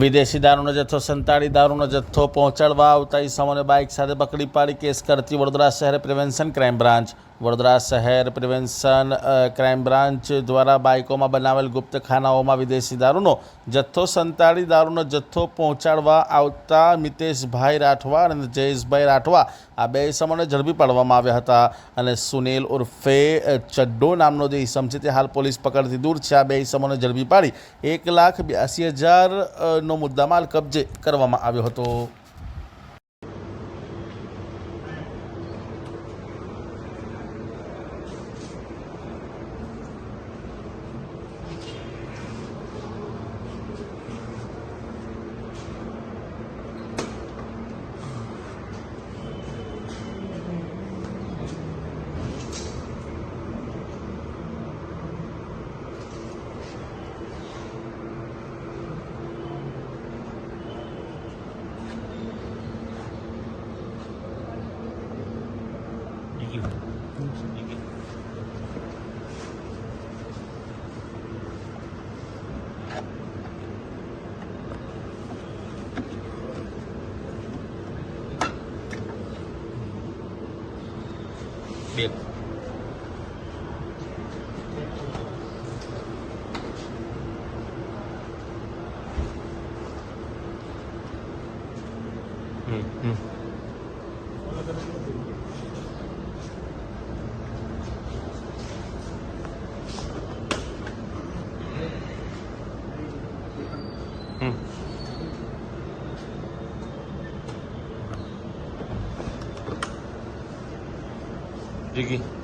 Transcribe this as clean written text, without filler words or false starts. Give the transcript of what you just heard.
વિદેશી દારૂનો જથ્થો સંતાડી દારૂનો જથ્થો પહોંચાડવા આવતા ઇસમોને બાઇક સાથે પકડી પાડી કેસ કરતી વડોદરા શહેર પ્રિવેન્શન ક્રાઇમ બ્રાન્ચ. વડોદરા શહેર પ્રિવેન્શન ક્રાઇમ બ્રાન્ચ દ્વારા બાઇકોમાં બનાવેલ ગુપ્તખાનાઓમાં વિદેશી દારૂનો જથ્થો સંતાડી દારૂનો જથ્થો પહોંચાડવા આવતા મિતેશભાઈ રાઠવા અને જયેશભાઈ રાઠવા આ બે ઇસમોને ઝડપી પાડવામાં આવ્યા હતા. અને સુનિલ ઉર્ફે ચડ્ડો નામનો જે ઇસમ છે તે હાલ પોલીસ પકડથી દૂર છે. આ બે ઇસમોને ઝડપી પાડી 1,82,000 નો મુદ્દામાલ કબજે કરવામાં આવ્યો હતો. Jiggy.